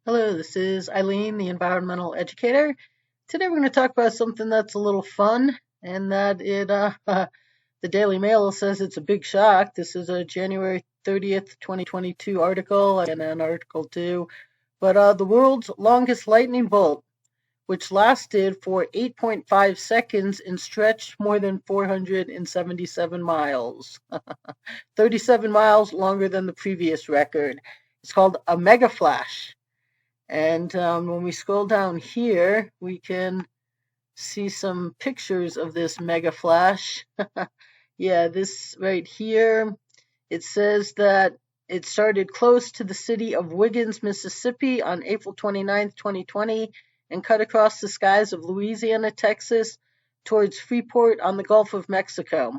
Hello, this is Eileen, the environmental educator. Today we're going to talk about something that's a little fun, and that the Daily Mail says it's a big shock. This is a January 30th, 2022 article, and an article too. But the world's longest lightning bolt, which lasted for 8.5 seconds and stretched more than 477 miles. 37 miles longer than the previous record. It's called a mega flash. And when we scroll down here, we can see some pictures of this mega flash. Yeah, this right here, it says that it started close to the city of Wiggins, Mississippi on April 29th, 2020, and cut across the skies of Louisiana, Texas, towards Freeport on the Gulf of Mexico.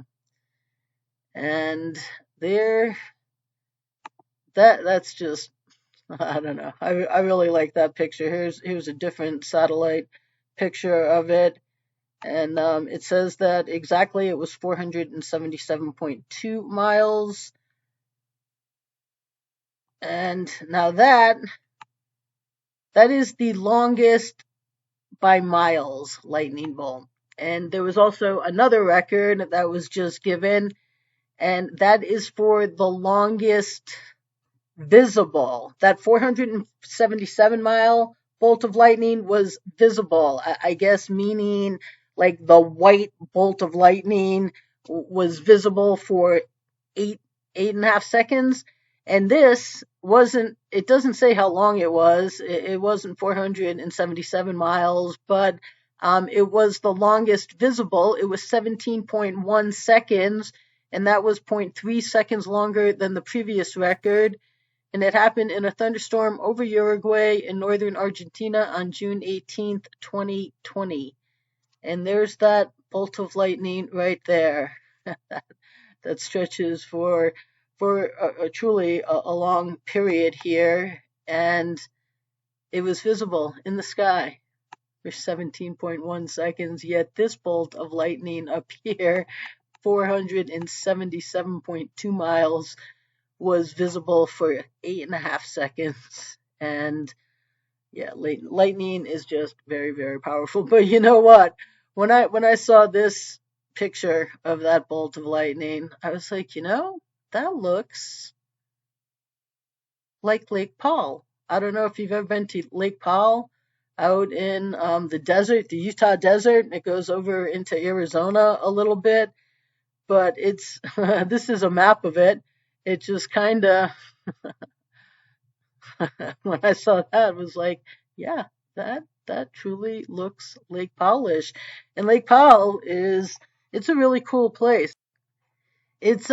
And there, that's just I don't know. I really like that picture. Here's a different satellite picture of it, and it says that exactly it was 477.2 miles. And now that is the longest by miles lightning bolt. And there was also another record that was just given, and that is for the longest visible. That 477-mile bolt of lightning was visible. I guess meaning like the white bolt of lightning was visible for eight and a half seconds. And this wasn't, it doesn't say how long it was. It wasn't 477 miles, but it was the longest visible. It was 17.1 seconds, and that was zero point 0.3 seconds longer than the previous record. And it happened in a thunderstorm over Uruguay in northern Argentina on June 18th, 2020. And there's that bolt of lightning right there that stretches for truly a long period here, and it was visible in the sky for 17.1 seconds. Yet this bolt of lightning up here, 477.2 miles, was visible for 8.5 seconds. And yeah, lightning is just very, very powerful. But you know what? When I saw this picture of that bolt of lightning, I was like, that looks like Lake Powell. I don't know if you've ever been to Lake Powell out in the desert, the Utah desert. It goes over into Arizona a little bit, but it's this is a map of it. It just kind of when I saw that, it was like, yeah, that truly looks Lake Powellish. And Lake Powell it's a really cool place. Its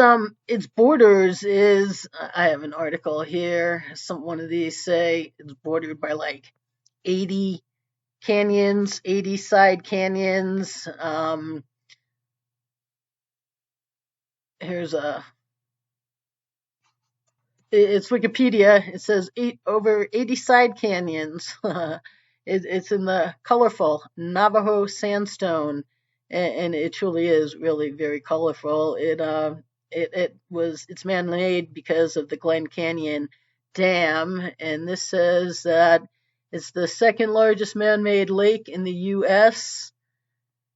borders is I have an article here. One of these say it's bordered by like 80 canyons, 80 side canyons. Here's a It's Wikipedia. It says over 80 side canyons. It's in the colorful Navajo sandstone, and it truly is really very colorful. It's man-made because of the Glen Canyon Dam, and this says that it's the second largest man-made lake in the U.S.,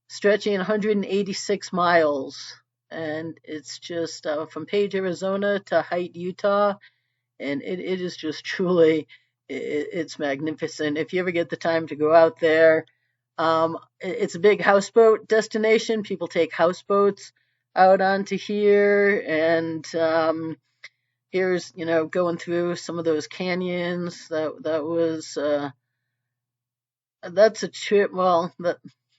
stretching 186 miles. And it's just from Page, Arizona to Height, Utah, and it is just truly it's magnificent. If you ever get the time to go out there, it's a big houseboat destination. People take houseboats out onto here, and here's going through some of those canyons. That's a trip. Well,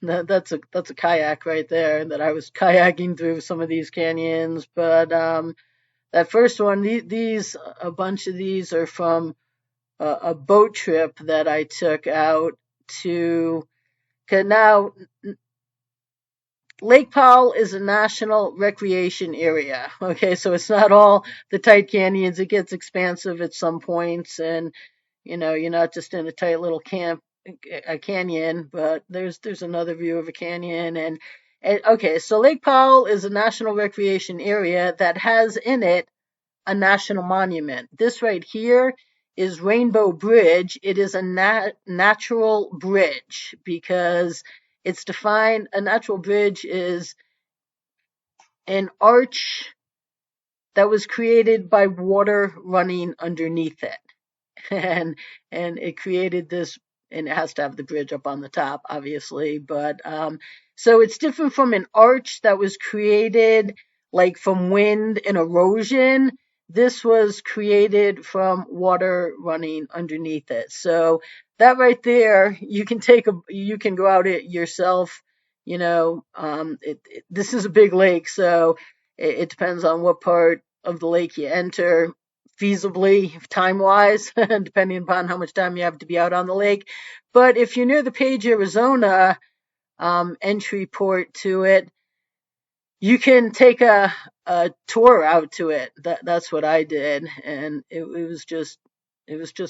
that's a kayak right there. That I was kayaking through some of these canyons, but that first one, a bunch of these are from a boat trip that I took out to. Cause now Lake Powell is a national recreation area. Okay, so it's not all the tight canyons. It gets expansive at some points, and you're not just in a tight little a canyon, but there's another view of a canyon, and okay, so Lake Powell is a national recreation area that has in it a national monument. This right here is Rainbow Bridge. It is a natural bridge because it's defined. A natural bridge is an arch that was created by water running underneath it. and and it created this, and it has to have the bridge up on the top, obviously, but so it's different from an arch that was created like from wind and erosion. This was created from water running underneath it. So that right there, you can go out it yourself. This is a big lake, so it depends on what part of the lake you enter feasibly, time wise, depending upon how much time you have to be out on the lake. But if you're near the Page, Arizona entry port to it, you can take a tour out to it. That's what I did, and it was just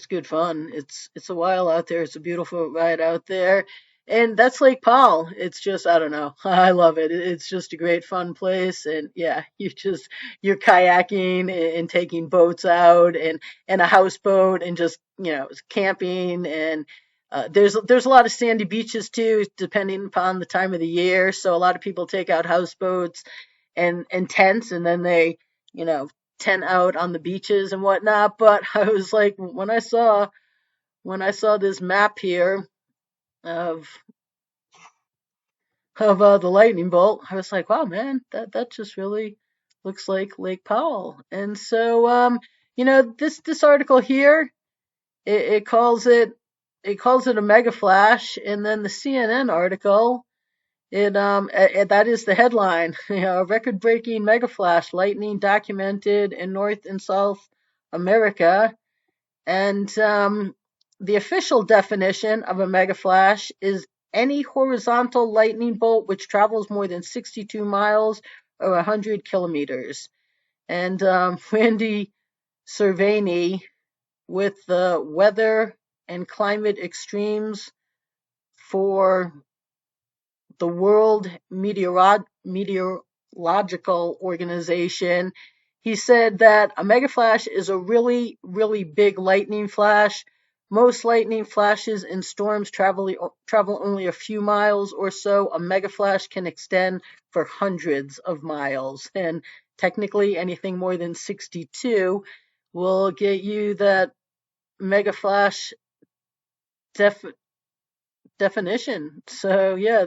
good fun. It's a while out there. It's a beautiful ride out there. And that's Lake Powell. It's just, I don't know. I love it. It's just a great fun place. And yeah, you're kayaking and taking boats out and a houseboat and just, camping. And there's a lot of sandy beaches too, depending upon the time of the year. So a lot of people take out houseboats and tents, and then they, you know, tent out on the beaches and whatnot. But I was like, when I saw this map here of the lightning bolt, I was like, wow, man, that just really looks like Lake Powell. And so, this article here, it calls it a mega flash, and then the CNN article, that is the headline. A record-breaking mega flash lightning documented in North and South America, and the official definition of a mega flash is any horizontal lightning bolt which travels more than 62 miles or 100 kilometers. And Randy Cervini with the weather and climate extremes for the World Meteorological Organization. He said that a mega flash is a really, really big lightning flash. Most lightning flashes in storms travel only a few miles or so. A mega flash can extend for hundreds of miles, and technically anything more than 62 will get you that mega flash definition. So yeah,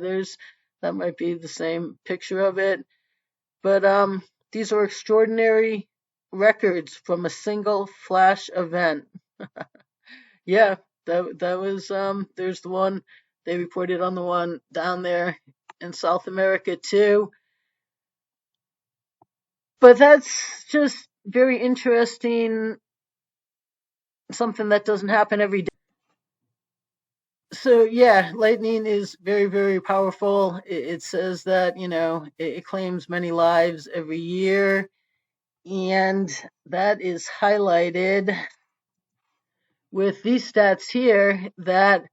that might be the same picture of it. But these are extraordinary records from a single flash event. Yeah, that was there's the one they reported on, the one down there in South America too. But that's just very interesting, something that doesn't happen every day. So yeah, lightning is very, very powerful. It says that, it claims many lives every year, and that is highlighted with these stats here, that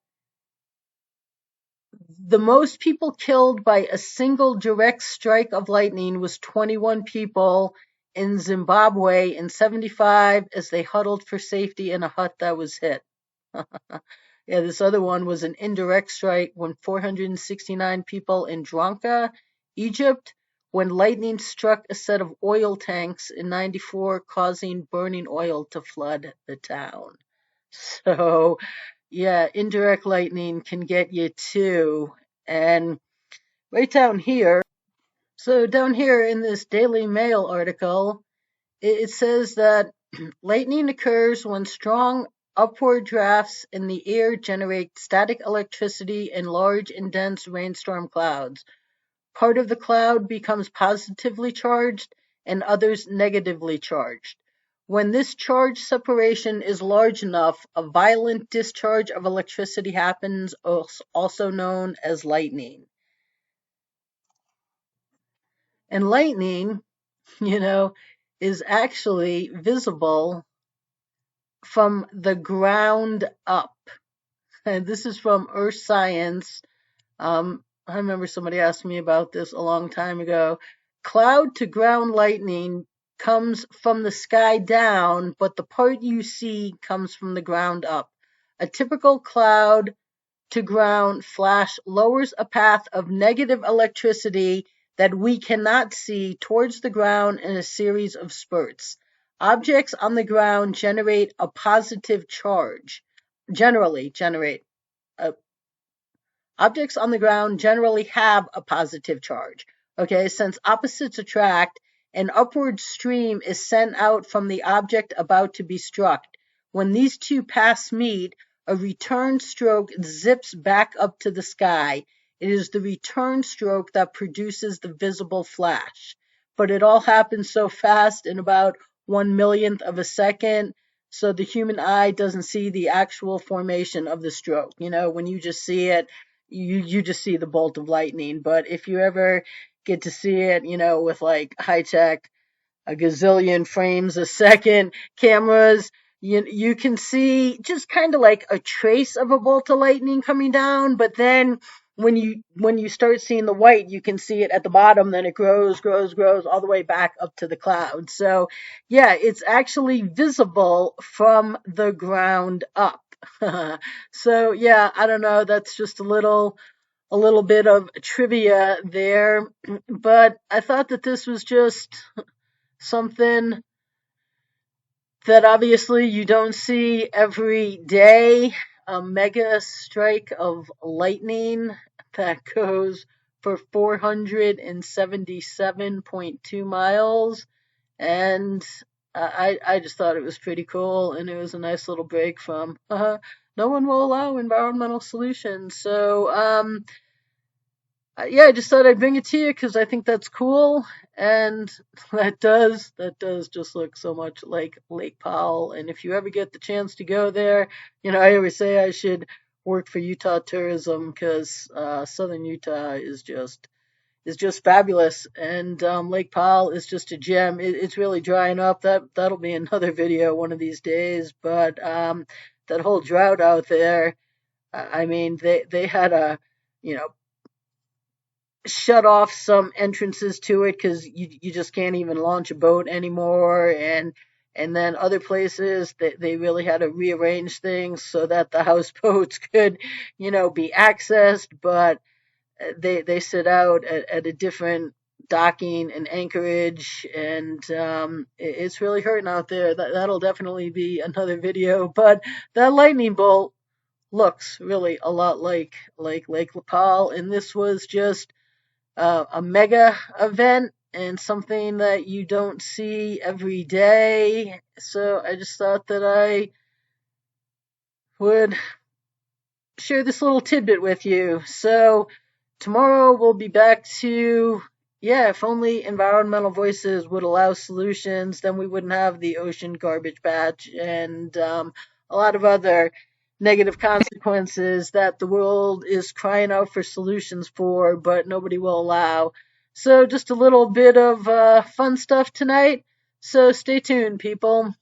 the most people killed by a single direct strike of lightning was 21 people in Zimbabwe in 75 as they huddled for safety in a hut that was hit. Yeah, this other one was an indirect strike when 469 people in Dranka, Egypt, when lightning struck a set of oil tanks in 94, causing burning oil to flood the town. So, yeah, indirect lightning can get you too. And right down here, so down here in this Daily Mail article, it says that lightning occurs when strong upward drafts in the air generate static electricity in large and dense rainstorm clouds. Part of the cloud becomes positively charged and others negatively charged. When this charge separation is large enough, a violent discharge of electricity happens, also known as lightning. And lightning, you know, is actually visible from the ground up. And this is from Earth Science. I remember somebody asked me about this a long time ago. Cloud to ground lightning comes from the sky down, but the part you see comes from the ground up. A typical cloud to ground flash lowers a path of negative electricity that we cannot see towards the ground in a series of spurts. Objects on the ground generate a positive charge. Generally generate a Objects on the ground generally have a positive charge. Okay, since opposites attract, an upward stream is sent out from the object about to be struck. When these two paths meet, a return stroke zips back up to the sky. It is the return stroke that produces the visible flash. But it all happens so fast in about 1 millionth of a second, so the human eye doesn't see the actual formation of the stroke. When you just see it, you just see the bolt of lightning. But if you ever get to see it, with like high tech, a gazillion frames a second cameras, you can see just kind of like a trace of a bolt of lightning coming down. But then when you start seeing the white, you can see it at the bottom, then it grows all the way back up to the cloud. So yeah, it's actually visible from the ground up. So yeah, I don't know, that's just a little bit of trivia there, but I thought that this was just something that obviously you don't see every day. A mega strike of lightning that goes for 477.2 miles. And I just thought it was pretty cool, and it was a nice little break from no one will allow environmental solutions. So yeah, I just thought I'd bring it to you because I think that's cool, and that does just look so much like Lake Powell. And if you ever get the chance to go there, I always say I should work for Utah tourism because southern Utah is just fabulous, and Lake Powell is just a gem. It's really drying up. That'll be another video one of these days. But that whole drought out there, I mean, they had a you know shut off some entrances to it because you just can't even launch a boat anymore, and then other places they really had to rearrange things so that the houseboats could be accessed. But they sit out at a different docking and anchorage, and it's really hurting out there. That'll definitely be another video. But that lightning bolt looks really a lot like Lake Powell, and this was just a mega event and something that you don't see every day. So I just thought that I would share this little tidbit with you. So tomorrow we'll be back to, yeah, if only environmental voices would allow solutions, then we wouldn't have the ocean garbage patch and a lot of other negative consequences that the world is crying out for solutions for, but nobody will allow. So just a little bit of fun stuff tonight. So stay tuned, people.